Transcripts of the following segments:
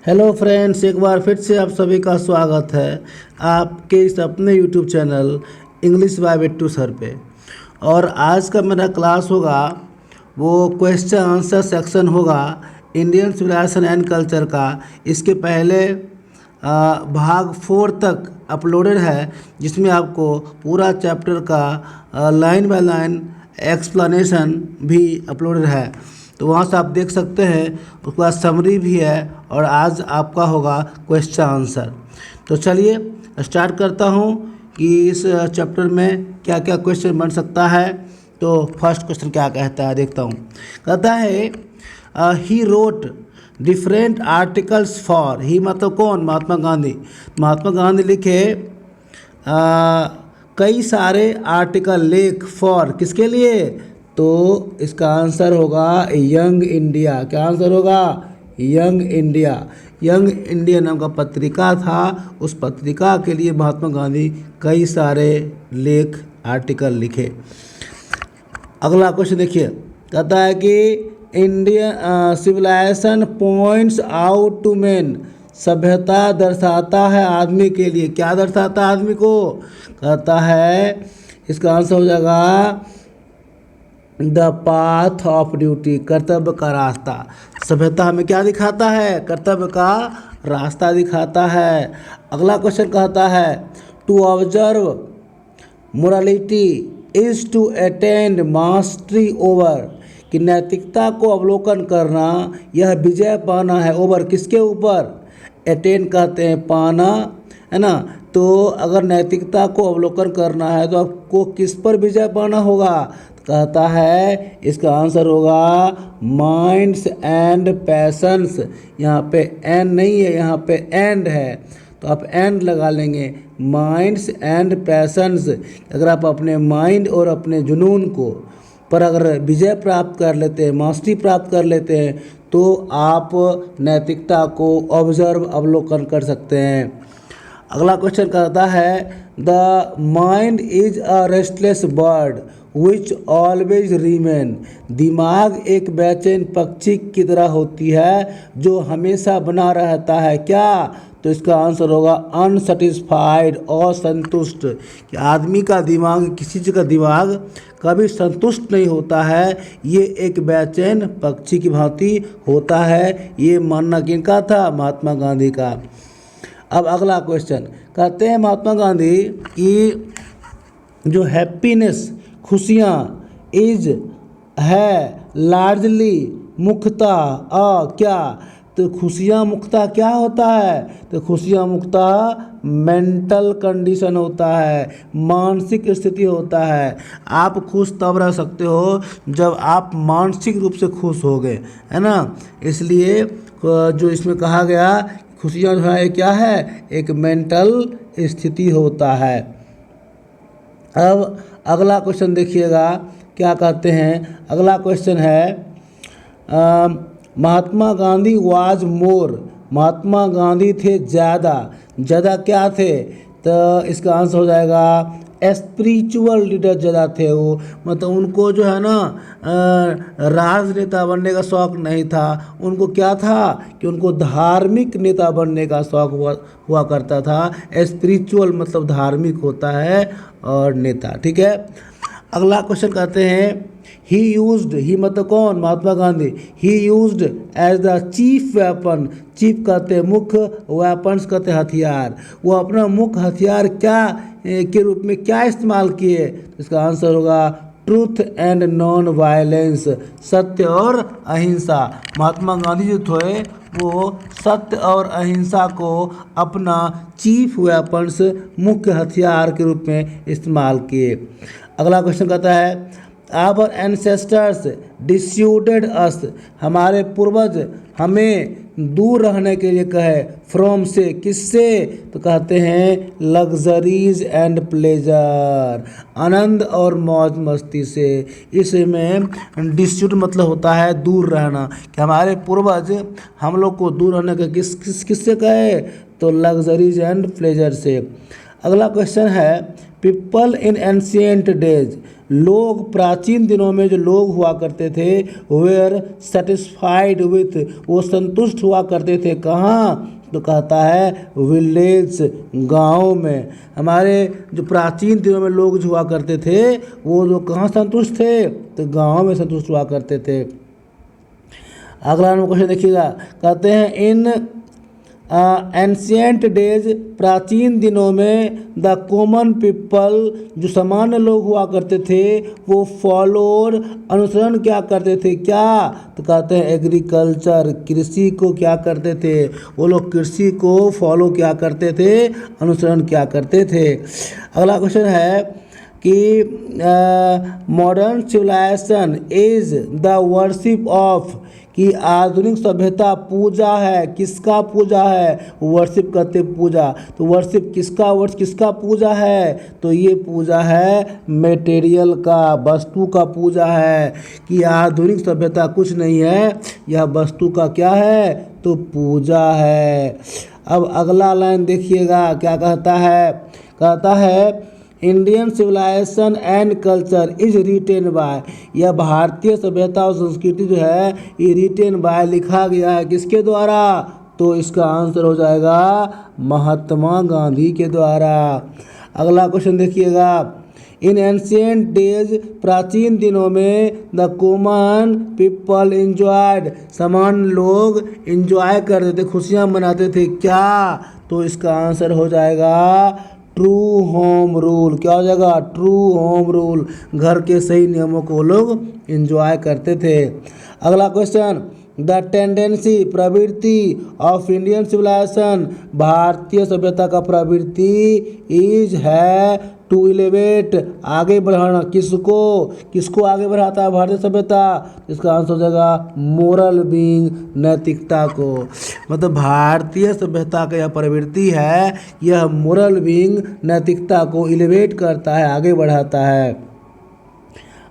Hello friends, एक बार फिर से आप सभी का स्वागत है आपके इस अपने YouTube channel English by Bittu sir पे। और आज का मेरा क्लास होगा वो क्वेश्चन आंसर सेक्शन होगा इंडियन सिविलाइजेशन एंड कल्चर का। इसके पहले भाग 4 तक अपलोडेड है, जिसमें आपको पूरा चैप्टर का लाइन बाय लाइन एक्सप्लेनेशन भी अपलोडेड है, तो वहाँ से आप देख सकते हैं। उसके बाद समरी भी है और आज आपका होगा क्वेश्चन आंसर। तो चलिए स्टार्ट करता हूँ कि इस चैप्टर में क्या क्या क्वेश्चन बन सकता है। तो फर्स्ट क्वेश्चन क्या कहता है, देखता हूँ। कहता है he wrote different articles for, he मतलब कौन? महात्मा गांधी। महात्मा गांधी लिखे कई सारे आर्टिकल, लेख, फॉर किसके लिए? तो इसका आंसर होगा यंग इंडिया। क्या आंसर होगा? Young India. यंग इंडिया नाम का पत्रिका था, उस पत्रिका के लिए महात्मा गांधी कई सारे लेख, आर्टिकल लिखे। अगला क्वेश्चन देखिए, कहता है कि Indian civilisation points out to man, सभ्यता दर्शाता है आदमी के लिए। क्या दर्शाता है आदमी को? कहता है इसका आंसर हो जाएगा द पाथ ऑफ ड्यूटी, कर्तव्य का रास्ता। सभ्यता हमें क्या दिखाता है? कर्तव्य का रास्ता दिखाता है। अगला क्वेश्चन कहता है to observe morality is to attend mastery over, कि नैतिकता को अवलोकन करना यह विजय पाना है। ओवर किसके ऊपर? अटेंड कहते हैं पाना, है ना। तो अगर नैतिकता को अवलोकन करना है तो आपको किस पर विजय पाना होगा? कहता है इसका आंसर होगा माइंड्स एंड पैशंस। यहाँ पे एंड नहीं है, यहाँ पे एंड है, तो आप एंड लगा लेंगे। माइंड्स एंड पैशंस, अगर आप अपने माइंड और अपने जुनून को पर अगर विजय प्राप्त कर लेते हैं, मास्टरी प्राप्त कर लेते हैं, तो आप नैतिकता को ऑब्जर्व, अवलोकन कर सकते हैं। अगला क्वेश्चन कहता है the mind is a restless bird which always remain, दिमाग एक बेचैन पक्षी की तरह होती है जो हमेशा बना रहता है। क्या? तो इसका आंसर होगा अनसेटिस्फाइड, असंतुष्ट। कि आदमी का दिमाग, किसी चीज़ का दिमाग कभी संतुष्ट नहीं होता है, ये एक बेचैन पक्षी की भांति होता है। ये मानना किनका था? महात्मा गांधी का। अब अगला क्वेश्चन कहते हैं महात्मा गांधी की जो हैप्पीनेस, खुशियाँ, इज है लार्जली, मुख्यतः क्या? तो खुशियाँ मुख्यतः क्या होता है? तो खुशियाँ मुख्यतः मेंटल कंडीशन होता है, मानसिक स्थिति होता है। आप खुश तब रह सकते हो जब आप मानसिक रूप से खुश हो गए, है ना। इसलिए जो इसमें कहा गया खुशियाँ जो है क्या है? एक मेंटल स्थिति होता है। अब अगला क्वेश्चन देखिएगा क्या कहते हैं। अगला क्वेश्चन है महात्मा गांधी वाज मोर, महात्मा गांधी थे ज़्यादा। ज़्यादा क्या थे? तो इसका आंसर हो जाएगा स्पिरिचुअल लीडर ज़्यादा थे वो। मतलब उनको जो है ना राजनेता बनने का शौक़ नहीं था, उनको क्या था कि उनको धार्मिक नेता बनने का शौक़ हुआ करता था। स्पिरिचुअल मतलब धार्मिक होता है और नेता, ठीक है। अगला क्वेश्चन कहते हैं ही यूज्ड, ही मतलब कौन? Mahatma Gandhi. He used as the chief weapon, chief कहते हैं मुख्य, वेपन्स कहते हैं हथियार। वो अपना मुख्य हथियार क्या के रूप में क्या इस्तेमाल किए? इसका आंसर होगा ट्रूथ एंड नॉन वायलेंस, सत्य और अहिंसा। महात्मा गांधी जो थे वो सत्य और अहिंसा को अपना चीफ वेपन्स, मुख्य हथियार के रूप में इस्तेमाल किए। अगला क्वेश्चन कहता है आवर एंसेस्टर्स डिस्यूटेड अस, हमारे पूर्वज हमें दूर रहने के लिए कहे। फ्रॉम से, किससे? तो कहते हैं लग्जरीज एंड प्लेजर, आनंद और मौज मस्ती से। इसमें डिस्यूट मतलब होता है दूर रहना, कि हमारे पूर्वज हम लोग को दूर रहने का किससे कहे? तो लग्जरीज एंड प्लेजर से। अगला क्वेश्चन है पीपल इन एंशियंट डेज, लोग प्राचीन दिनों में जो लोग हुआ करते थे वेयर सेटिस्फाइड विथ, वो संतुष्ट हुआ करते थे कहाँ, तो कहता है विलेज, गाँव में। हमारे जो प्राचीन दिनों में लोग जो हुआ करते थे वो लोग कहाँ संतुष्ट थे, तो गाँव में संतुष्ट हुआ करते थे। अगला नंबर क्वेश्चन देखिएगा, कहते हैं इन एंशियंट डेज, प्राचीन दिनों में द कॉमन पीपल, जो सामान्य लोग हुआ करते थे वो फॉलोर, अनुसरण क्या करते थे, क्या, तो कहते हैं एग्रीकल्चर, कृषि को क्या करते थे, वो लोग कृषि को फॉलो क्या करते थे, अनुसरण क्या करते थे। अगला क्वेश्चन है कि modern civilisation is the worship of, कि आधुनिक सभ्यता पूजा है, किसका पूजा है, वर्शिप करते पूजा, तो वर्शिप किसका पूजा है, तो ये पूजा है मटेरियल का, वस्तु का पूजा है, कि आधुनिक सभ्यता कुछ नहीं है, यह वस्तु का क्या है, तो पूजा है। अब अगला लाइन देखिएगा क्या कहता है, कहता है Indian civilisation and culture is written by, यह भारतीय सभ्यता और संस्कृति जो है ये रिटेन बाय, लिखा गया है किसके द्वारा, तो इसका आंसर हो जाएगा महात्मा गांधी के द्वारा। अगला क्वेश्चन देखिएगा, इन एंशियंट डेज, प्राचीन दिनों में द कॉमन पीपल इंजॉयड, सामान्य लोग इंजॉय करते थे, खुशियाँ मनाते थे क्या, तो इसका आंसर हो जाएगा ट्रू होम रूल। क्या हो जाएगा, ट्रू होम रूल, घर के सही नियमों को लोग एंजॉय करते थे। अगला क्वेश्चन, द टेंडेंसी, प्रवृत्ति ऑफ इंडियन सिविलाइजेशन, भारतीय सभ्यता का प्रवृत्ति इज है टू एलिवेट, आगे बढ़ाना, किसको आगे बढ़ाता है भारतीय सभ्यता, इसका आंसर हो जाएगा मोरल बीइंग, नैतिकता को। मतलब भारतीय सभ्यता का यह प्रवृत्ति है, यह मोरल बीइंग, नैतिकता को एलिवेट करता है, आगे बढ़ाता है।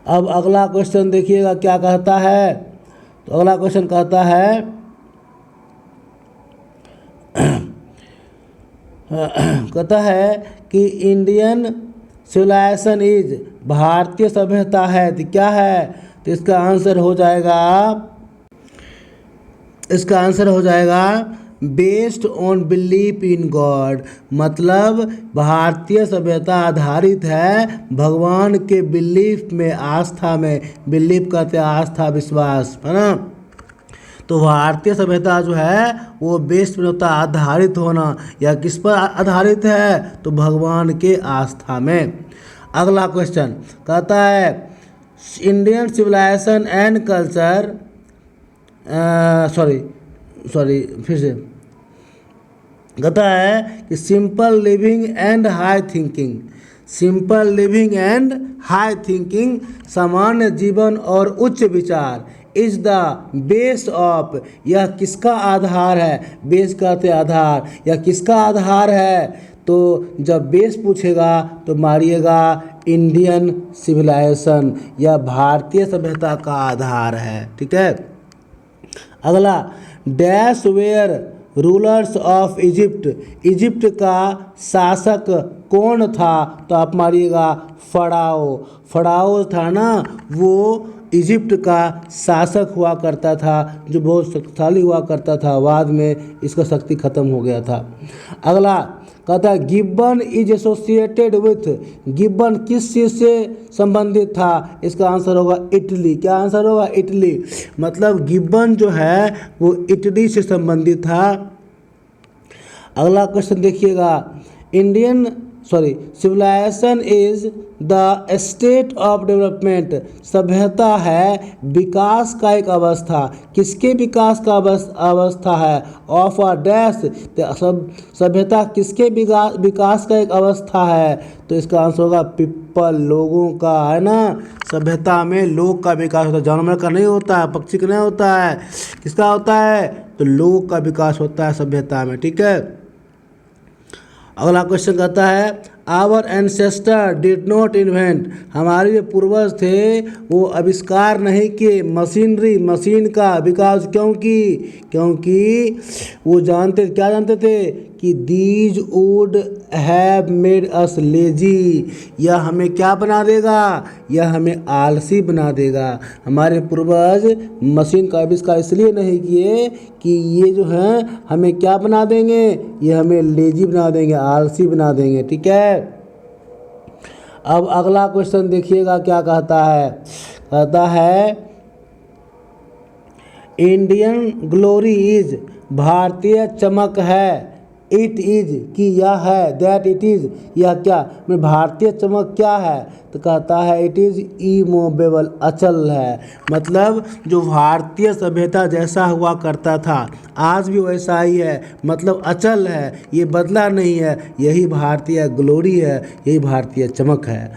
अब अगला क्वेश्चन देखिएगा क्या कहता है, तो अगला क्वेश्चन कहता है कहता है कि इंडियन सिविलाइजेशन इज, भारतीय सभ्यता है, तो क्या है, तो इसका आंसर हो जाएगा based on belief in God, मतलब भारतीय सभ्यता आधारित है भगवान के बिलीफ में, आस्था में, बिलीफ कहते हैं आस्था विश्वास, है ना। तो भारतीय सभ्यता जो है वो बेस्ड पर होता है आधारित होना, या किस पर आधारित है, तो भगवान के आस्था में। अगला क्वेश्चन कहता है Indian civilisation and culture, sorry फिर से कहता है कि simple living and high thinking, simple living and high thinking, सामान्य जीवन और उच्च विचार, इज द बेस ऑफ, यह किसका आधार है, बेस कहते आधार, यह किसका आधार है, तो जब बेस पूछेगा तो मारिएगा इंडियन सिविलाइजेशन, यह भारतीय सभ्यता का आधार है, ठीक है। अगला, dash where rulers of Egypt, Egypt का शासक कौन था, तो आप मारिएगा फराओ था ना, वो इजिप्ट का शासक हुआ करता था, जो बहुत शक्तिशाली हुआ करता था, बाद में इसका शक्ति खत्म हो गया था। अगला कहता है Gibbon is associated with, Gibbon किस चीज़ से संबंधित था, इसका आंसर होगा इटली। क्या आंसर होगा, इटली, मतलब गिब्बन जो है वो इटली से संबंधित था। अगला क्वेश्चन देखिएगा, civilisation is the state of development, सभ्यता है विकास का एक अवस्था, किसके विकास का अवस्था है, ऑफ अ डैश, सभ्यता किसके विकास का एक अवस्था है, तो इसका आंसर होगा पीपल, लोगों का, है ना। सभ्यता में लोग का विकास होता है, जानवर का नहीं होता है, पक्षी का नहीं होता है, किसका होता है, तो लोग का विकास होता है सभ्यता में, ठीक है। अगला क्वेश्चन कहता है our ancestor did not invent, हमारे जो पूर्वज थे वो आविष्कार नहीं किए मशीन का, बिकॉज क्योंकि वो क्या जानते थे कि these would have made us lazy, यह हमें क्या बना देगा, यह हमें आलसी बना देगा। हमारे पूर्वज मशीन का आविष्कार इसलिए नहीं किए कि ये जो है हमें क्या बना देंगे, ये हमें लेजी बना देंगे, आलसी बना देंगे। ठीक है, अब अगला क्वेश्चन देखिएगा क्या कहता है इंडियन ग्लोरी इज, भारतीय चमक है, इट इज कि यह है, दैट इट इज यह क्या, में भारतीय चमक क्या है, तो कहता है इट इज इमूवेबल, अचल है। मतलब जो भारतीय सभ्यता जैसा हुआ करता था आज भी वैसा ही है, मतलब अचल है, ये बदला नहीं है, यही भारतीय ग्लोरी है, यही भारतीय चमक है।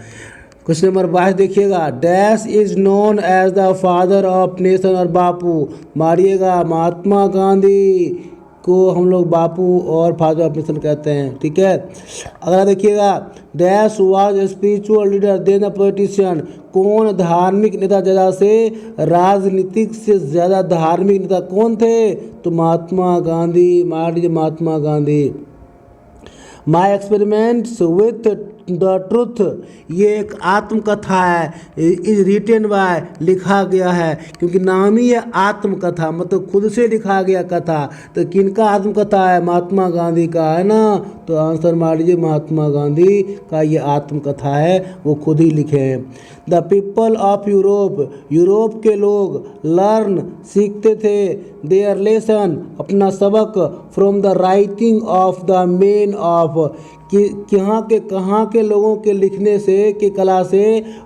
क्वेश्चन नंबर 22 देखिएगा, dash is known as the father of nation, और बापू मारिएगा, महात्मा गांधी को हम लोग बापू और फादर ऑफ नेशन कहते हैं। ठीक है, अगला देखिएगा, dash was spiritual leader then the politician, कौन धार्मिक नेता ज़्यादा से राजनीतिक से ज़्यादा धार्मिक नेता कौन थे, तो महात्मा गांधी, मार लीजिए Mahatma Gandhi. My experiments with the truth, ये एक आत्मकथा है, इज रिटेन बाय, लिखा गया है, क्योंकि नाम ही है आत्मकथा, मतलब खुद से लिखा गया कथा। तो किनका आत्मकथा है, महात्मा गांधी का है ना, तो आंसर मार लीजिए महात्मा गांधी का ये आत्मकथा है, वो खुद ही लिखे हैं। The people of Europe, Europe के लोग लर्न सीखते थे, देयर लेसन अपना सबक, from the writing of the main of, कि कहाँ के लोगों के लिखने से, के कला से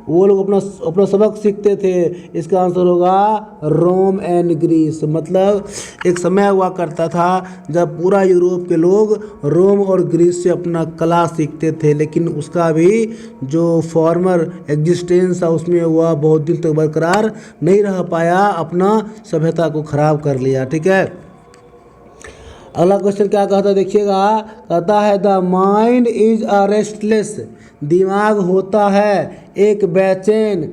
वो लोग अपना सबक सीखते थे। इसका आंसर होगा रोम एंड ग्रीस। मतलब एक समय हुआ करता था जब पूरा यूरोप के लोग रोम और ग्रीस से अपना कला सीखते थे, लेकिन उसका भी जो फॉर्मर एग्जिस्टेंस था उसमें हुआ बहुत दिन तक बरकरार नहीं रह पाया, अपना सभ्यता को खराब कर लिया। ठीक है, अगला क्वेश्चन क्या कहता है देखिएगा, कहता है the mind is a restless, दिमाग होता है एक बेचैन,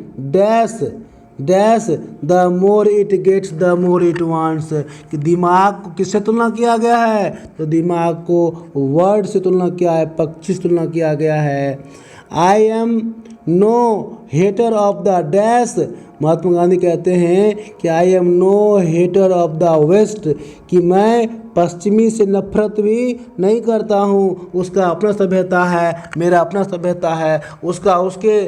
dash the more it gets the more it wants, कि दिमाग को किससे तुलना किया गया है, तो दिमाग को वर्ड से तुलना किया है, पक्षी से तुलना किया गया है। I am no hater of the dash, Mahatma Gandhi कहते हैं कि I am no hater of the west, कि मैं पश्चिमी से नफरत भी नहीं करता हूँ, उसका अपना सभ्यता है, मेरा अपना सभ्यता है, उसका उसके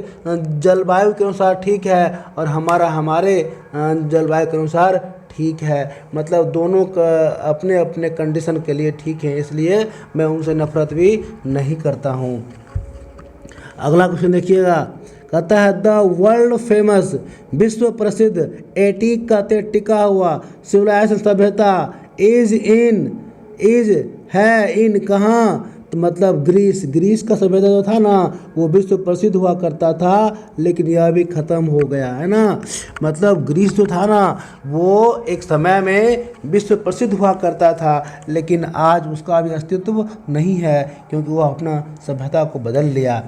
जलवायु के अनुसार ठीक है और हमारे जलवायु के अनुसार ठीक है, मतलब दोनों का अपने अपने कंडीशन के लिए ठीक है, इसलिए मैं उनसे नफरत भी नहीं करता हूँ। अगला क्वेश्चन देखिएगा, कहता है द वर्ल्ड फेमस, विश्व प्रसिद्ध, एटीक का टिका हुआ, सिविलाइजेशन सभ्यता, इज है इन कहाँ, तो मतलब ग्रीस का सभ्यता जो था ना वो विश्व प्रसिद्ध हुआ करता था, लेकिन यह भी ख़त्म हो गया है ना। मतलब ग्रीस जो था ना वो एक समय में विश्व प्रसिद्ध हुआ करता था, लेकिन आज उसका भी अस्तित्व नहीं है, क्योंकि वो अपना सभ्यता को बदल लिया,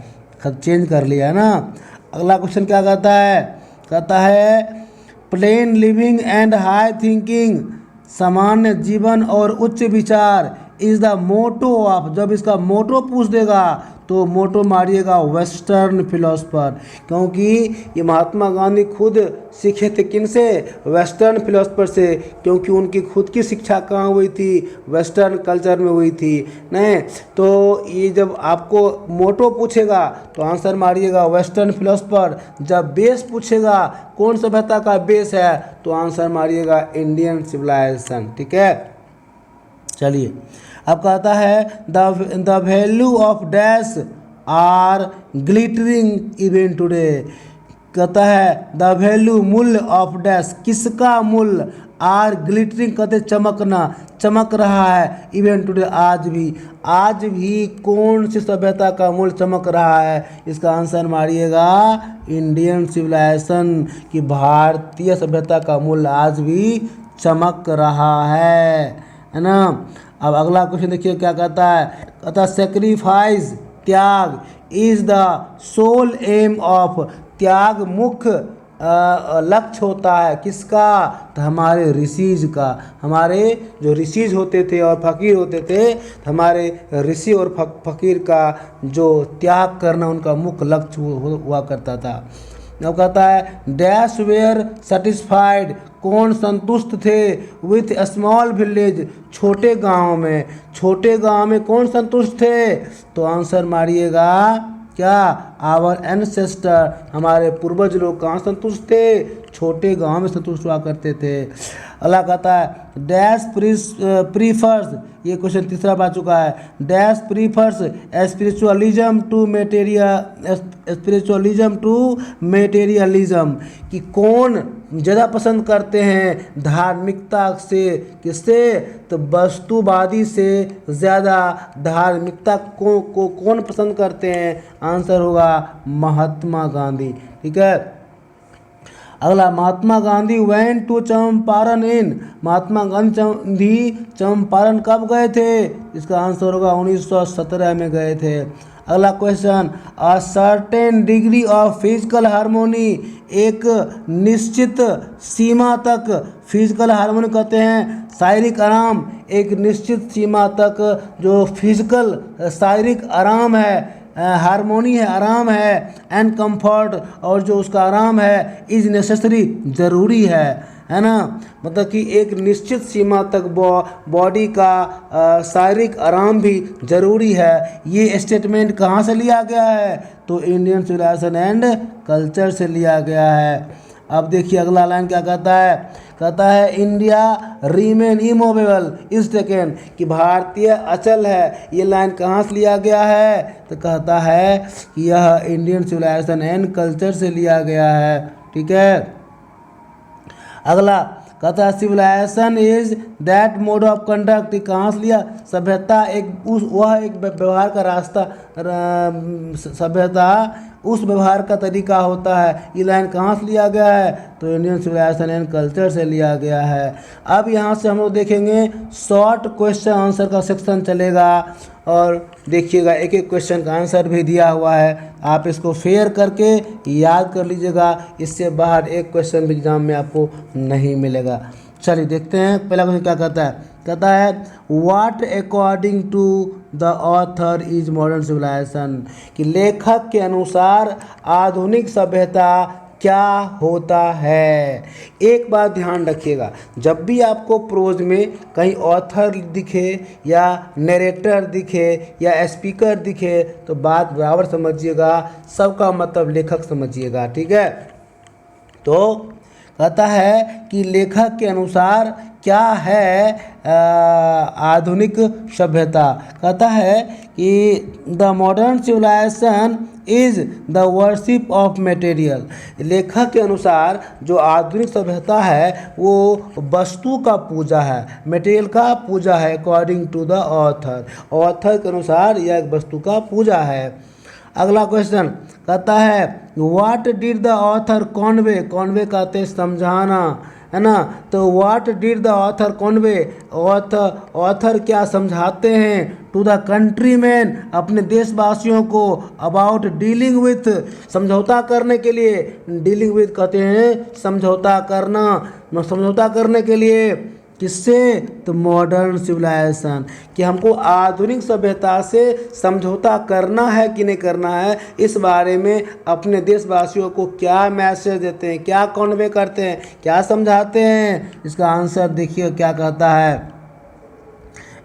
चेंज कर लिया है ना। अगला क्वेश्चन क्या कहता है plane living and high thinking, सामान्य जीवन और उच्च विचार, इज़ द मोटो ऑफ, जब इसका मोटो पूछ देगा तो मोटो मारिएगा वेस्टर्न फिलोसफर, क्योंकि ये महात्मा गांधी खुद सीखे थे किनसे, वेस्टर्न फिलोसफर से, क्योंकि उनकी खुद की शिक्षा कहाँ हुई थी, वेस्टर्न कल्चर में हुई थी। नहीं तो ये जब आपको मोटो पूछेगा तो आंसर मारिएगा वेस्टर्न फिलोसफर, जब बेस पूछेगा कौन सभ्यता का बेस है तो आंसर मारिएगा इंडियन सिविलाइजेशन। ठीक है, चलिए अब कहता है the value of dash are glittering even today, कहता है द वैल्यू मूल्य ऑफ डैश, किसका मूल्य, आर ग्लिटरिंग कहते चमक रहा है, इवन टुडे आज भी कौन सी सभ्यता का मूल्य चमक रहा है, इसका आंसर मारिएगा इंडियन सिविलाइजेशन, की भारतीय सभ्यता का मूल्य आज भी चमक रहा है ना। अब अगला क्वेश्चन देखिए क्या कहता है, कहता है सेक्रीफाइस, त्याग, is the sole aim of, त्याग मुख्य लक्ष्य होता है किसका, तो हमारे ऋषिज का। हमारे जो ऋषिज होते थे और फकीर होते थे, हमारे ऋषि और फकीर का जो त्याग करना उनका मुख्य लक्ष्य हुआ करता था। अब कहता है डैश वेयर सेटिस्फाइड, कौन संतुष्ट थे, विथ स्मॉल विलेज, छोटे गांव में। छोटे गांव में कौन संतुष्ट थे, तो आंसर मारिएगा क्या, आवर एंसेस्टर, हमारे पूर्वज लोग कहाँ संतुष्ट थे, छोटे गांव में संतुष्ट हुआ करते थे। अगला कहता है डैश प्रीफर्स, ये क्वेश्चन तीसरा बार चुका है, dash prefers spiritualism to materialism, कि कौन ज़्यादा पसंद करते हैं धार्मिकता से, किससे, तो वस्तुवादी से ज़्यादा धार्मिकता को कौन पसंद करते हैं, आंसर होगा महात्मा गांधी। ठीक है। अगला, महात्मा गांधी वेंट टू चंपारण इन, महात्मा गांधी चंपारण कब गए थे, इसका आंसर होगा 1917 में गए थे। अगला question, a certain degree of physical harmony, एक निश्चित सीमा तक, फिजिकल हार्मोनी कहते हैं शारीरिक आराम, एक निश्चित सीमा तक जो फिजिकल शारीरिक आराम है, हार्मोनी है, आराम है, एंड कंफर्ट, और जो उसका आराम है, इज नेसेसरी, ज़रूरी है ना, मतलब कि एक निश्चित सीमा तक बॉडी का शारीरिक आराम भी ज़रूरी है। ये स्टेटमेंट कहाँ से लिया गया है, तो इंडियन सिविलाइजेशन एंड कल्चर से लिया गया है। अब देखिए अगला लाइन क्या कहता है India Riemann immovable is taken, कि भारतीय अचल है, ये लाइन कहाँ से लिया गया है, तो कहता है कि यह इंडियन सिविलाइजेशन एंड कल्चर से लिया गया है। ठीक है। अगला कहता है civilisation is that mode of conduct, कहाँ से लिया, सभ्यता वह एक व्यवहार का रास्ता, सभ्यता उस व्यवहार का तरीका होता है। ये लाइन कहाँ से लिया गया है, तो इंडियन सिविलाइजेशन एंड कल्चर से लिया गया है। अब यहाँ से हम लोग देखेंगे शॉर्ट क्वेश्चन आंसर का सेक्शन चलेगा, और देखिएगा एक एक क्वेश्चन का आंसर भी दिया हुआ है, आप इसको फेयर करके याद कर लीजिएगा, इससे बाहर एक क्वेश्चन भी एग्जाम में आपको नहीं मिलेगा। चलिए देखते हैं पहला क्वेश्चन क्या कहता है what according to the author is modern civilisation, कि लेखक के अनुसार आधुनिक सभ्यता क्या होता है। एक बात ध्यान रखिएगा, जब भी आपको प्रोज में कहीं ऑथर दिखे या नरेटर दिखे या स्पीकर दिखे, तो बात बराबर समझिएगा, सबका मतलब लेखक समझिएगा। ठीक है। तो कहता है कि लेखक के अनुसार क्या है आधुनिक सभ्यता, कहता है कि the modern civilisation is the worship of material, लेखक के अनुसार जो आधुनिक सभ्यता है वो वस्तु का पूजा है, मटेरियल का पूजा है, अकॉर्डिंग टू द ऑथर के अनुसार यह एक वस्तु का पूजा है। अगला क्वेश्चन कहता है what did the author Conway, Conway कहते हैं समझाना, है ना, तो what did the author Conway, author क्या समझाते हैं टू द कंट्रीमैन, अपने देशवासियों को, अबाउट डीलिंग विथ, समझौता करने के लिए, डीलिंग विथ कहते हैं समझौता करना, समझौता करने के लिए किससे, तो मॉडर्न सिविलाइजेशन, कि हमको आधुनिक सभ्यता से समझौता करना है कि नहीं करना है, इस बारे में अपने देशवासियों को क्या मैसेज देते हैं, क्या कॉन्वे करते हैं, क्या समझाते हैं। इसका आंसर देखिए क्या कहता है,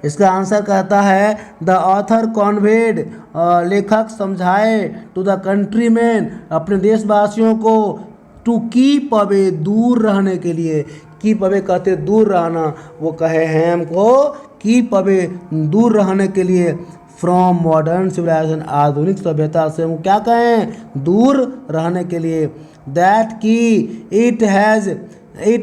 इसका आंसर कहता है द ऑथर कॉन्वेड, लेखक समझाए, टू द कंट्रीमैन, अपने देशवासियों को, टू कीप अवे, दूर रहने के लिए, कीप अवे कहते दूर रहना, वो कहे हैं हमको कीप अवे, दूर रहने के लिए, फ्रॉम मॉडर्न सिविलाइजेशन, आधुनिक सभ्यता से हम क्या कहें, दूर रहने के लिए। दैट की इट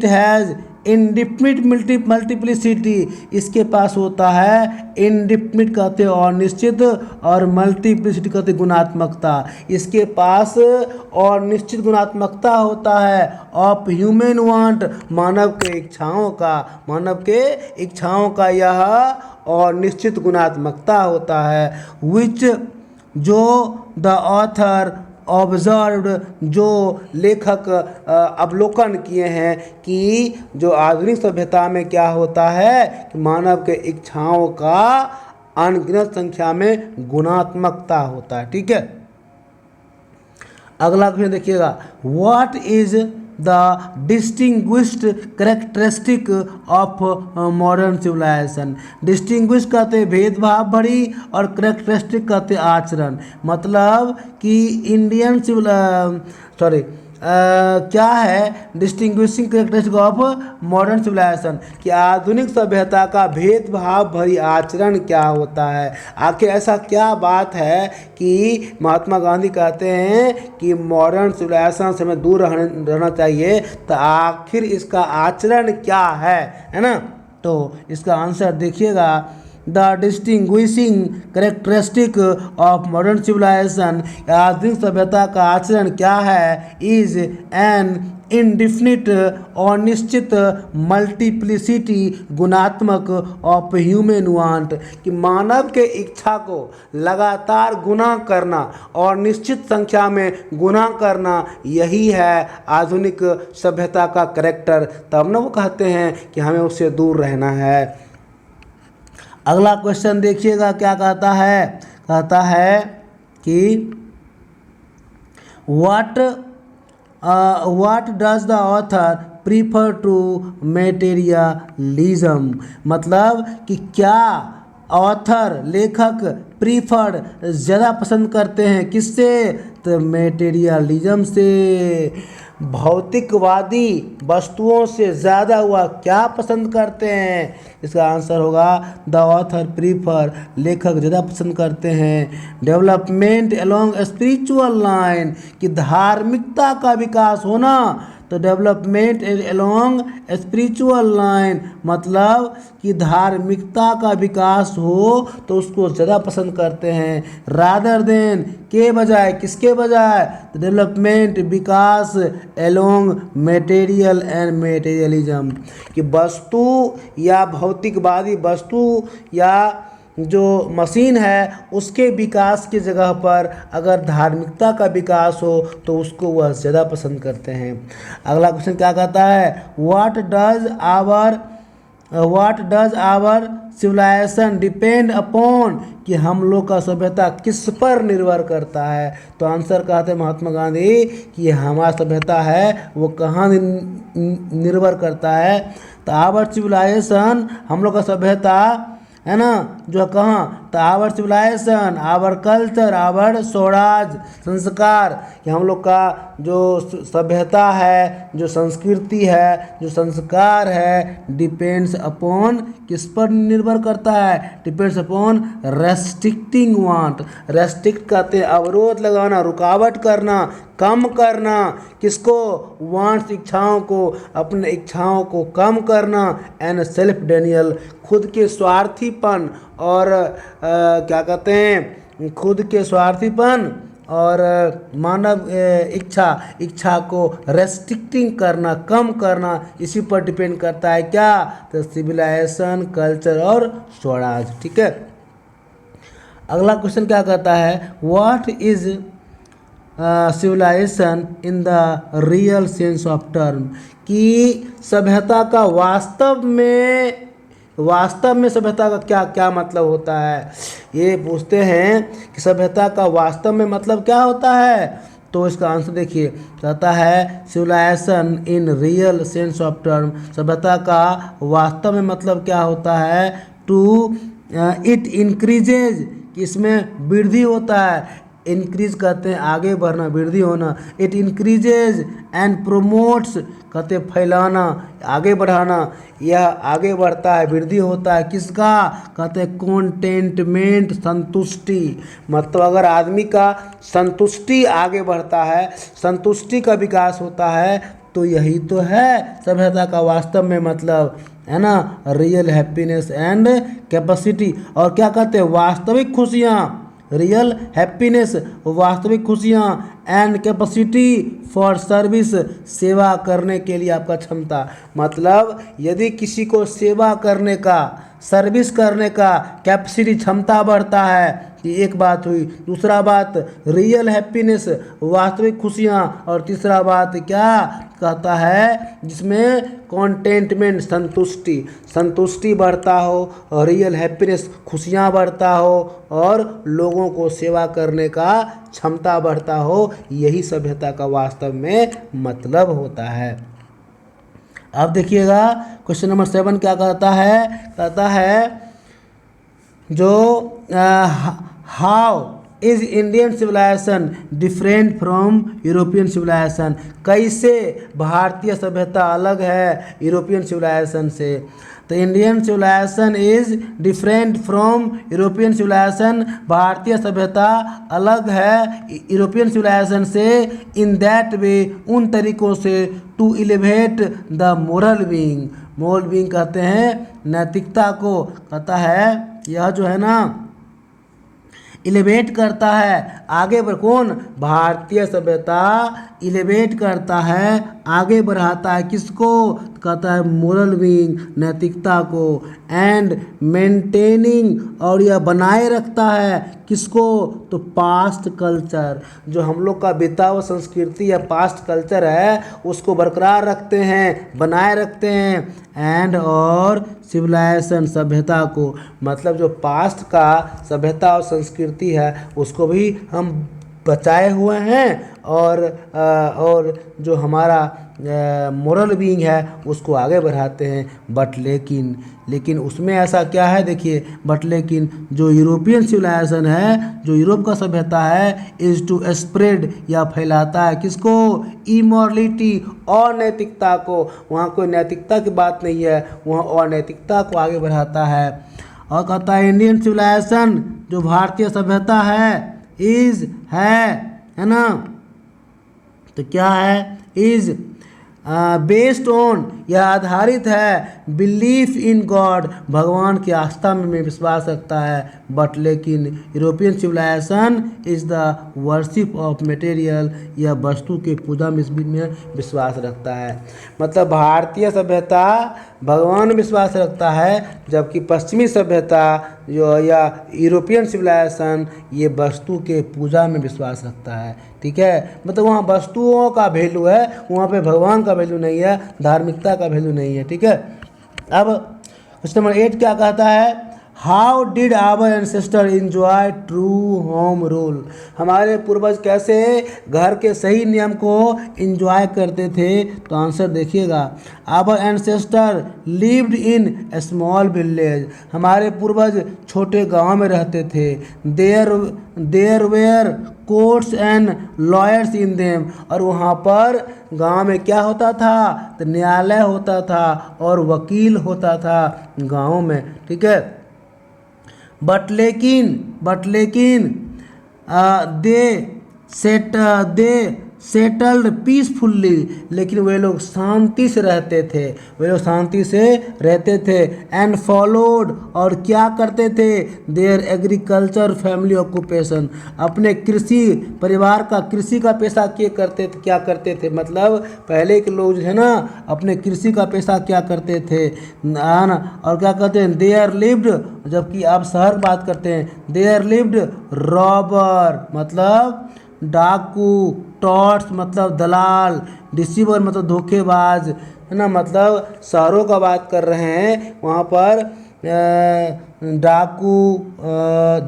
हैज़ इनडिफिनिट मल्टीप्लिसिटी, इसके पास होता है इनडिफिनिट कहते हैं और निश्चित, और मल्टीप्लिसिटी कहते गुणात्मकता, इसके पास और निश्चित गुणात्मकता होता है ऑफ ह्यूमन वांट, मानव के इच्छाओं का यह और निश्चित गुणात्मकता होता है, जो द ऑथर ऑब्जर्व्ड, जो लेखक अवलोकन किए हैं कि जो आधुनिक सभ्यता में क्या होता है कि मानव के इच्छाओं का अनगिनत संख्या में गुणात्मकता होता है। ठीक है, अगला क्वेश्चन देखिएगा, what is the distinguished characteristic of modern civilisation. Distinguish कहते हैं भेदभाव भरी और करेक्टरिस्टिक कहते हैं आचरण। मतलब कि इंडियन क्या है distinguishing characteristic of modern civilisation, कि आधुनिक सभ्यता का भेदभाव भरी आचरण क्या होता है। आखिर ऐसा क्या बात है कि महात्मा गांधी कहते हैं कि मॉडर्न सिविलाइजेशन से हमें दूर रहना चाहिए, तो आखिर इसका आचरण क्या है ना। तो इसका आंसर देखिएगा, the distinguishing characteristic of modern civilisation, आधुनिक सभ्यता का आचरण क्या है, इज एन इनडिफिनिट और निश्चित मल्टीप्लिसिटी गुणात्मक ऑफ ह्यूमन वांट, कि मानव के इच्छा को लगातार गुना करना और निश्चित संख्या में गुना करना, यही है आधुनिक सभ्यता का करेक्टर। तब ना वो कहते हैं कि हमें उससे दूर रहना है। अगला क्वेश्चन देखिएगा क्या कहता है, कहता है कि what does the author prefer to materialism, मतलब कि क्या ऑथर लेखक प्रीफर ज़्यादा पसंद करते हैं किससे, तो मेटेरियलिज्म से, भौतिकवादी वस्तुओं से ज़्यादा हुआ क्या पसंद करते हैं। इसका आंसर होगा द ऑथर प्रीफर, लेखक ज़्यादा पसंद करते हैं डेवलपमेंट अलोंग स्पिरिचुअल लाइन, कि धार्मिकता का विकास होना, तो डेवलपमेंट अलोंग स्पिरिचुअल लाइन, मतलब कि धार्मिकता का विकास हो तो उसको ज़्यादा पसंद करते हैं, रादर देन के बजाय, किसके बजाय, तो development Vikas along material and materialism, कि वस्तु या भौतिकवादी वस्तु या जो मशीन है उसके विकास की जगह पर अगर धार्मिकता का विकास हो तो उसको वह ज़्यादा पसंद करते हैं। अगला क्वेश्चन क्या कहता है, what does our civilisation depend upon, कि हम लोग का सभ्यता किस पर निर्भर करता है। तो आंसर कहते हैं महात्मा गांधी कि हमारा सभ्यता है वो कहाँ निर्भर करता है, तो आवर सिविलाइजेशन, हम लोग का सभ्यता है ना, जो कहाँ, तो our civilisation, our culture, our swaraj संस्कार, कि हम लोग का जो सभ्यता है, जो संस्कृति है, जो संस्कार है, डिपेंड्स अपॉन, किस पर निर्भर करता है, depends upon restricting want, restrict कहते हैं अवरोध लगाना, रुकावट करना, कम करना, किसको, वांट्स इच्छाओं को, अपने इच्छाओं को कम करना, एंड सेल्फ डेनियल, खुद के स्वार्थीपन और क्या कहते हैं, खुद के स्वार्थीपन और मानव इच्छा को रेस्ट्रिक्टिंग करना, कम करना, इसी पर डिपेंड करता है क्या, तो सिविलाइजेशन, कल्चर और स्वराज। ठीक है, अगला क्वेश्चन क्या कहता है, what is civilisation in the real sense of term, कि सभ्यता का वास्तव में सभ्यता का क्या क्या मतलब होता है। ये पूछते हैं कि सभ्यता का वास्तव में मतलब क्या होता है, तो इसका आंसर देखिए, कहता है civilisation in real sense of term, सभ्यता का वास्तव में मतलब क्या होता है, टू इट इंक्रीजेज, कि इसमें वृद्धि होता है, इंक्रीज कहते हैं आगे बढ़ना, वृद्धि होना, इट इंक्रीजेज एंड प्रोमोट्स कहते हैं फैलाना, आगे बढ़ाना, यह आगे बढ़ता है, वृद्धि होता है, किसका, कहते हैं कॉन्टेंटमेंट, संतुष्टि, मतलब अगर आदमी का संतुष्टि आगे बढ़ता है, संतुष्टि का विकास होता है, तो यही तो है सभ्यता का वास्तव में मतलब, है ना, रियल हैप्पीनेस एंड कैपेसिटी, और क्या कहते हैं वास्तविक खुशियाँ, रियल हैप्पीनेस वास्तविक खुशियाँ, एंड कैपेसिटी फॉर सर्विस, सेवा करने के लिए आपका क्षमता, मतलब यदि किसी को सेवा करने का, सर्विस करने का कैपेसिटी, क्षमता बढ़ता है, ये एक बात हुई। दूसरा बात रियल हैप्पीनेस, वास्तविक खुशियाँ। और तीसरा बात क्या कहता है, जिसमें कॉन्टेंटमेंट, संतुष्टि, संतुष्टि बढ़ता हो, और रियल हैप्पीनेस, खुशियाँ बढ़ता हो, और लोगों को सेवा करने का क्षमता बढ़ता हो। यही सभ्यता का वास्तव में मतलब होता है। अब देखिएगा क्वेश्चन नंबर 7 क्या कहता है जो how is Indian civilisation different from European civilisation, कैसे भारतीय सभ्यता अलग है यूरोपियन सिविलाइजेशन से। तो Indian civilisation is different from European civilisation, भारतीय सभ्यता अलग है यूरोपियन सिविलाइजेशन से, इन दैट वे, उन तरीकों से, to elevate the moral being, moral being कहते हैं नैतिकता को, कहता है यह जो है ना एलिवेट करता है आगे बढ़, कौन, भारतीय सभ्यता एलिवेट करता है, आगे बढ़ाता है किसको, कहता है मोरल बीइंग, नैतिकता को, एंड मेंटेनिंग, और यह बनाए रखता है किसको, तो पास्ट कल्चर, जो हम लोग का बीता हुआ संस्कृति या पास्ट कल्चर है उसको बरकरार रखते हैं, बनाए रखते हैं, एंड और सिविलाइजेशन, सभ्यता को, मतलब जो पास्ट का सभ्यता और संस्कृति है उसको भी हम बचाए हुए हैं, और जो हमारा मोरल बीइंग है उसको आगे बढ़ाते हैं। बट लेकिन उसमें ऐसा क्या है, देखिए, बट लेकिन जो यूरोपियन सिविलाइजेशन है, जो यूरोप का सभ्यता है, इज टू स्प्रेड, या फैलाता है किसको, इमोरलिटी, अनैतिकता को, वहाँ कोई नैतिकता की बात नहीं है, वहाँ अनैतिकता को आगे बढ़ाता है। और कहता है इंडियन सिविलाइजेशन, जो भारतीय सभ्यता है, इज है ना, तो क्या है, इज बेस्ड ऑन, यह आधारित है, बिलीफ इन गॉड, भगवान की आस्था में विश्वास रखता है। बट लेकिन European civilisation is the worship of material, यह वस्तु के पूजा में विश्वास रखता है। मतलब भारतीय सभ्यता भगवान में विश्वास रखता है, जबकि पश्चिमी सभ्यता जो या यूरोपियन सिविलाइजेशन ये वस्तु के पूजा में विश्वास रखता है। ठीक है, मतलब वहाँ वस्तुओं का वैल्यू है, वहाँ पे भगवान का वैल्यू नहीं है, धार्मिकता का वैल्यू नहीं है। ठीक है, अब क्वेश्चन नंबर 8 क्या कहता है, how did our ancestor enjoy true home rule, हमारे पूर्वज कैसे घर के सही नियम को इंजॉय करते थे। तो आंसर देखिएगा, our ancestor lived in a small village, हमारे पूर्वज छोटे गांव में रहते थे। There were courts and lawyers in them, और वहाँ पर गांव में क्या होता था, तो न्यायालय होता था और वकील होता था गाँव में। ठीक है, बट लेकिन दे सेटल्ड पीसफुल्ली, लेकिन वे लोग शांति से रहते थे, एंड फॉलोड, और क्या करते थे, देयर एग्रीकल्चर फैमिली ऑक्यूपेशन, अपने कृषि परिवार का कृषि का पेशा क्या करते थे, मतलब पहले के लोग जो है ना अपने कृषि का पेशा क्या करते थे ना, और क्या कहते हैं, देयर लिव्ड, जबकि आप शहर बात करते हैं, देयर लिव्ड रॉबर, मतलब डाकू, टॉर्च मतलब दलाल, डिसीवर मतलब धोखेबाज, है ना, मतलब शहरों का बात कर रहे हैं, वहाँ पर डाकू,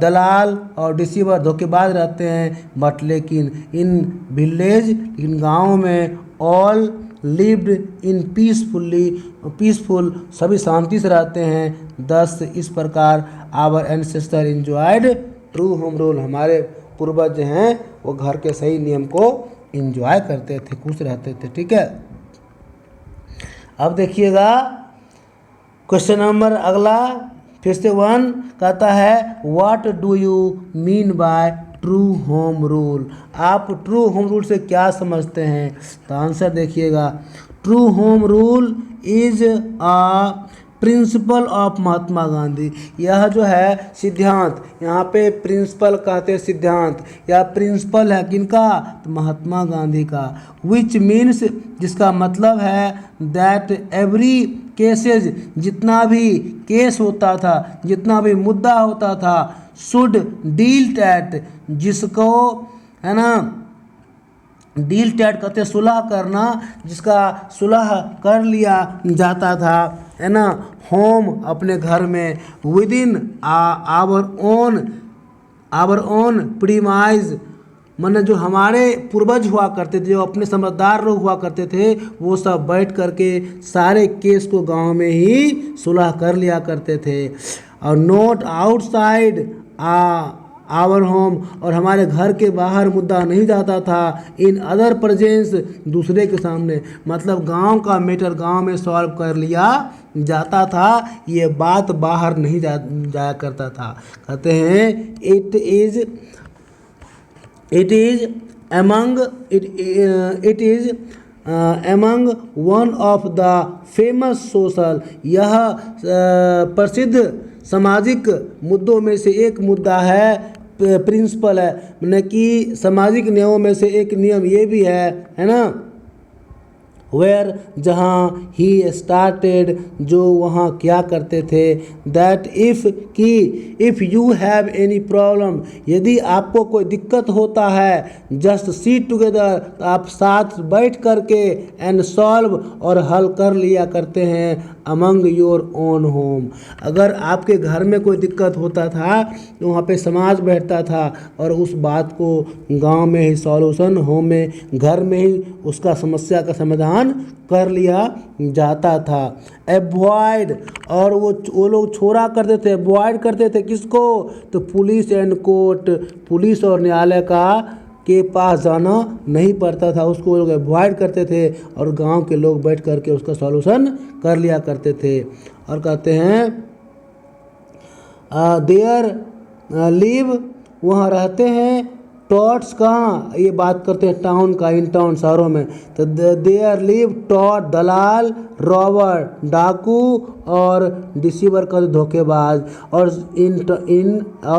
दलाल और डिसीवर, धोखेबाज रहते हैं। बट लेकिन इन लेकिन गाँव में ऑल लिव्ड इन पीसफुल, सभी शांति से रहते हैं। दस इस प्रकार our ancestor enjoyed true home rule, हमारे पूर्वज हैं वो घर के सही नियम को एंजॉय करते थे, खुश रहते थे। ठीक है, अब देखिएगा क्वेश्चन नंबर अगला फिर से 1 कहता है, what do you mean by true home rule, आप ट्रू होम रूल से क्या समझते हैं। तो आंसर देखिएगा, true home rule is a principle of Mahatma Gandhi, यह जो है सिद्धांत, यहाँ पे प्रिंसिपल कहते हैं सिद्धांत, या प्रिंसिपल है किनका, तो महात्मा गांधी का, विच मीन्स, जिसका मतलब है दैट एवरी केसेज, जितना भी केस होता था, जितना भी मुद्दा होता था, शुड डील टैट, जिसको है ना डील टैट कहते हैं सुलह करना, जिसका सुलह कर लिया जाता था, है ना, होम अपने घर में, within our own premise, माने जो हमारे पूर्वज हुआ करते थे, जो अपने समझदार लोग हुआ करते थे, वो सब बैठ करके सारे केस को गांव में ही सुलह कर लिया करते थे, और नोट आउटसाइड आवर होम, और हमारे घर के बाहर मुद्दा नहीं जाता था, इन अदर प्रेजेंस, दूसरे के सामने, मतलब गांव का मैटर गांव में सॉल्व कर लिया जाता था, ये बात बाहर नहीं जाया करता था। कहते हैं it is among one of the famous social, यह प्रसिद्ध सामाजिक मुद्दों में से एक मुद्दा है, प्रिंसिपल है, माने कि सामाजिक नियमों में से एक नियम ये भी है ना, वेयर, जहाँ ही स्टार्टेड, जो वहाँ क्या करते थे, that if you have any problem, यदि आपको कोई दिक्कत होता है, जस्ट सीट टुगेदर, तो आप साथ बैठ करके, एंड सॉल्व, और हल कर लिया करते हैं, अमंग योर ओन होम, अगर आपके घर में कोई दिक्कत होता था तो वहाँ पे समाज बैठता था और उस बात को गांव में ही सॉल्यूशन, होम में, घर में ही उसका समस्या का समाधान कर लिया जाता था। एवॉइड, और वो लोग छोड़ा करते थे, अवॉइड करते थे किसको, तो पुलिस एंड कोर्ट, पुलिस और न्यायालय के पास जाना नहीं पड़ता था, उसको लोग अवॉइड करते थे और गांव के लोग बैठ करके उसका सॉल्यूशन कर लिया करते थे। और कहते हैं देयर लिव, वहाँ रहते हैं, टॉट्स कहाँ, ये बात करते हैं टाउन का, इन टाउन शहरों में, तो देयर लिव टॉट, दलाल, रॉबर, डाकू, और डिसीवर का धोखेबाज, और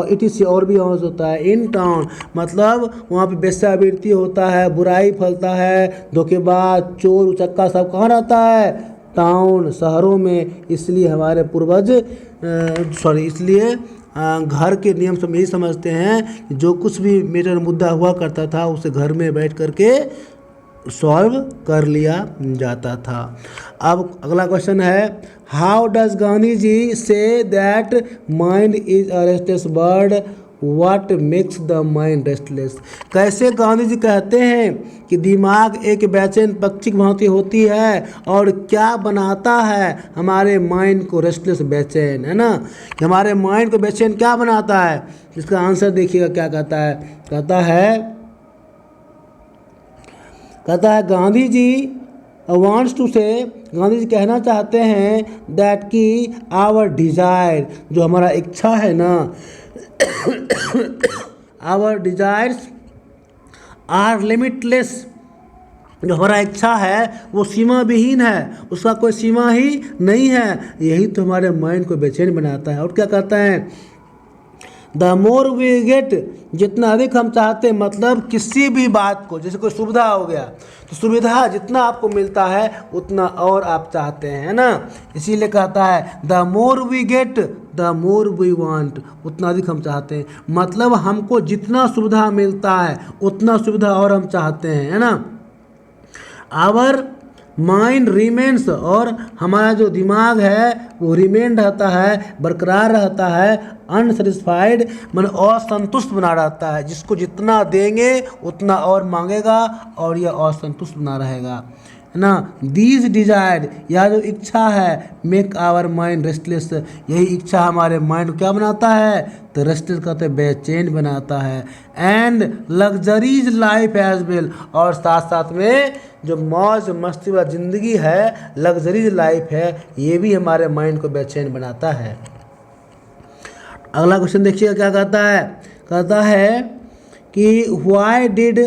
इट इज, और भी होता है इन टाउन, मतलब वहाँ पे वेश्यावृत्ति होता है, बुराई फैलता है, धोखेबाज, चोर उचक्का सब कहाँ रहता है, टाउन, शहरों में। इसलिए हमारे पूर्वज इसलिए घर के नियम सब यही समझते हैं कि जो कुछ भी मेजर मुद्दा हुआ करता था उसे घर में बैठ करके सॉल्व कर लिया जाता था। अब अगला क्वेश्चन है, how does Gandhi ji say that mind is a restless bird, what makes the mind restless, कैसे गांधी जी कहते हैं कि दिमाग एक बेचैन पक्षी की भांति होती है, और क्या बनाता है हमारे माइंड को रेस्टलेस, बेचैन, है ना, कि हमारे माइंड को बेचैन क्या बनाता है, इसका आंसर देखिएगा क्या कहता है। कहता है गांधी जी वांट्स टू से, गांधी जी कहना चाहते हैं दैट कि आवर डिजायर, जो हमारा इच्छा है ना, आवर डिजायर्स आर लिमिटलेस, जो हमारा इच्छा है वो सीमा विहीन है, उसका कोई सीमा ही नहीं है, यही तो हमारे माइंड को बेचैन बनाता है। और क्या कहता है, द मोर वी गेट, जितना अधिक हम चाहते हैं, मतलब किसी भी बात को, जैसे कोई सुविधा हो गया तो सुविधा जितना आपको मिलता है उतना और आप चाहते हैं, है ना, इसीलिए कहता है the more we get the more we want, उतना अधिक हम चाहते हैं, मतलब हमको जितना सुविधा मिलता है उतना सुविधा और हम चाहते हैं, है ना। आवर माइंड रिमेन्स, और हमारा जो दिमाग है वो रिमेन रहता है, बरकरार रहता है, अनसेटिस्फाइड, मन असंतुष्ट बना रहता है, जिसको जितना देंगे उतना और मांगेगा और यह असंतुष्ट बना रहेगा, है ना। दीज डिजायर, यह जो इच्छा है, मेक आवर माइंड रेस्टलेस, यही इच्छा हमारे माइंड को क्या बनाता है, तो रेस्टलेस कहते हैं बेचैन बनाता है। And luxuries life as well, और साथ साथ में जो मौज मस्ती वाला ज़िंदगी है, लग्जरीज लाइफ है, ये भी हमारे माइंड को बेचैन बनाता है। अगला क्वेश्चन देखिएगा क्या कहता है कि why did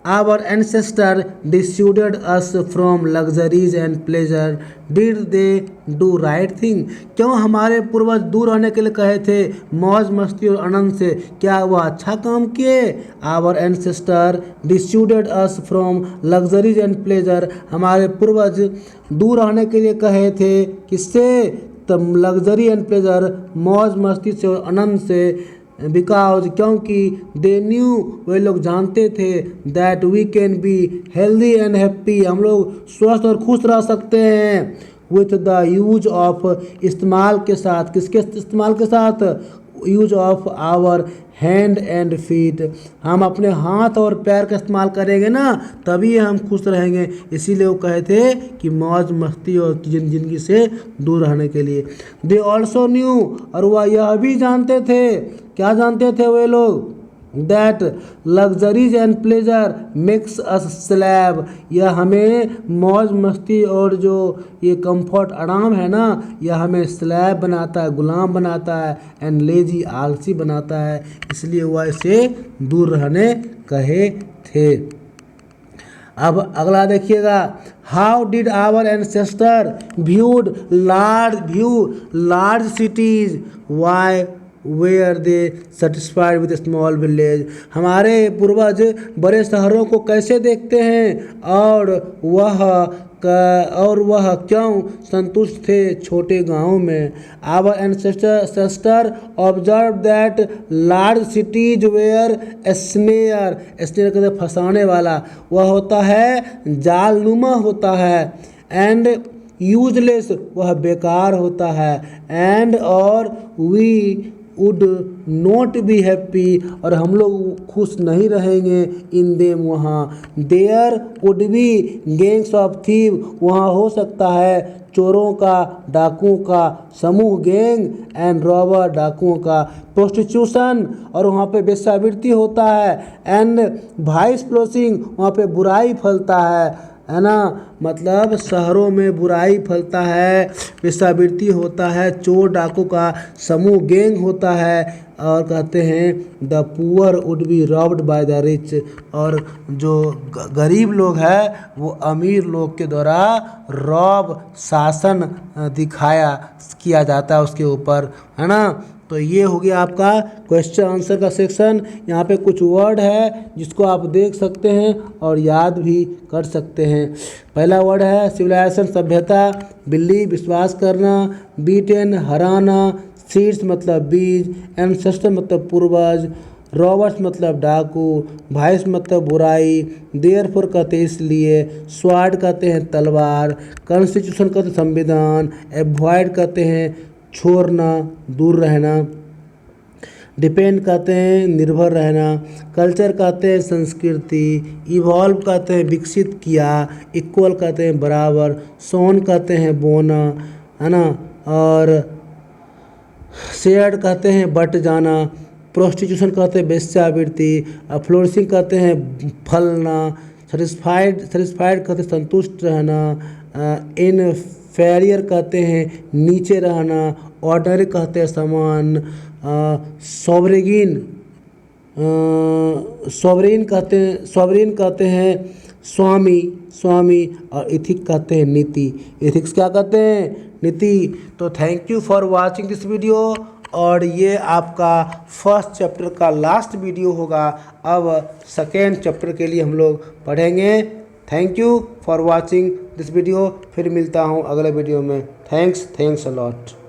our ancestor dissuaded us from luxuries and pleasure, did they do right thing, क्यों हमारे पूर्वज दूर रहने के लिए कहे थे मौज मस्ती और आनंद से, क्या वह अच्छा काम किए। Our ancestor dissuaded us from luxuries and pleasure, हमारे पूर्वज दूर रहने के लिए कहे थे किससे, तब लग्जरी एंड प्लेजर, मौज मस्ती से और आनंद से, बिकॉज क्योंकि दे न्यू वे लोग जानते थे that we can be healthy and happy हम लोग स्वस्थ और खुश रह सकते हैं विथ द यूज ऑफ इस्तेमाल के साथ किसके इस्तेमाल के साथ use of our hand and feet हम अपने हाथ और पैर का इस्तेमाल करेंगे ना तभी हम खुश रहेंगे इसीलिए वो कहे थे कि मौज मस्ती और जिंदगी से दूर रहने के लिए दे ऑल्सो न्यू और वह यह भी जानते थे क्या जानते थे वे लोग that luxuries and pleasure mix us slab यह हमें मौज मस्ती और जो ये कंफर्ट आराम है ना यह हमें स्लैब बनाता है गुलाम बनाता है एंड लेजी आलसी बनाता है इसलिए वह इसे दूर रहने कहे थे। अब अगला देखिएगा how did our ancestor viewed large cities why were they satisfied with small village हमारे पूर्वज बड़े शहरों को कैसे देखते हैं और वह क्यों संतुष्ट थे छोटे गांवों में our ancestor observe that large cities were snare कहते हैं फंसाने वाला वह होता है जालनुमा होता है एंड यूजलेस वह बेकार होता है एंड और we would not be happy और हम लोग खुश नहीं रहेंगे इन देम वहाँ there would be gangs of thief वहाँ हो सकता है चोरों का डाकुओं का समूह गैंग एंड रॉबर डाकुओं का प्रोस्टिट्यूशन और वहाँ पे वेश्यावृत्ति होता है एंड वाइस प्लोसिंग वहाँ पे बुराई फैलता है ना मतलब शहरों में बुराई फैलता है वेश्यावृत्ति होता है चोर डाकू का समूह गैंग होता है और कहते हैं the poor would be robbed by the rich और जो गरीब लोग हैं वो अमीर लोग के द्वारा रॉब शासन दिखाया किया जाता है उसके ऊपर है ना। तो ये हो गया आपका क्वेश्चन आंसर का सेक्शन। यहाँ पे कुछ वर्ड है जिसको आप देख सकते हैं और याद भी कर सकते हैं। पहला वर्ड है सिविलाइजेशन सभ्यता, बिल्ली विश्वास करना, बीटेन हराना, सीड्स मतलब बीज, एंसेस्टर मतलब पूर्वज, रॉबर्ट्स मतलब डाकू, वाइस मतलब बुराई, देयरफॉर कहते हैं इसलिए, स्वाड कहते हैं तलवार, कॉन्स्टिट्यूशन कहते हैं संविधान, एवॉइड कहते हैं छोड़ना दूर रहना, डिपेंड कहते हैं निर्भर रहना, कल्चर कहते हैं संस्कृति, इवॉल्व कहते हैं विकसित किया, इक्वल कहते हैं बराबर, सोन कहते हैं बोना है ना, और शेयर्ड कहते हैं बट जाना, प्रोस्टिट्यूशन कहते हैं वेश्यावृत्ति, फ्लोरिशिंग कहते हैं फलना, सेटिस्फाइड कहते हैं संतुष्ट रहना, इनफेरियर कहते हैं नीचे रहना, ऑर्डनरी कहते हैं समान, सॉवरेन कहते हैं स्वामी और इथिक कहते हैं नीति। इथिक्स क्या कहते हैं नीति। तो thank you for watching this video और ये आपका फर्स्ट चैप्टर का लास्ट वीडियो होगा। अब सेकेंड चैप्टर के लिए हम लोग पढ़ेंगे। Thank you for watching this video. फिर मिलता हूँ अगले वीडियो में। Thanks a lot.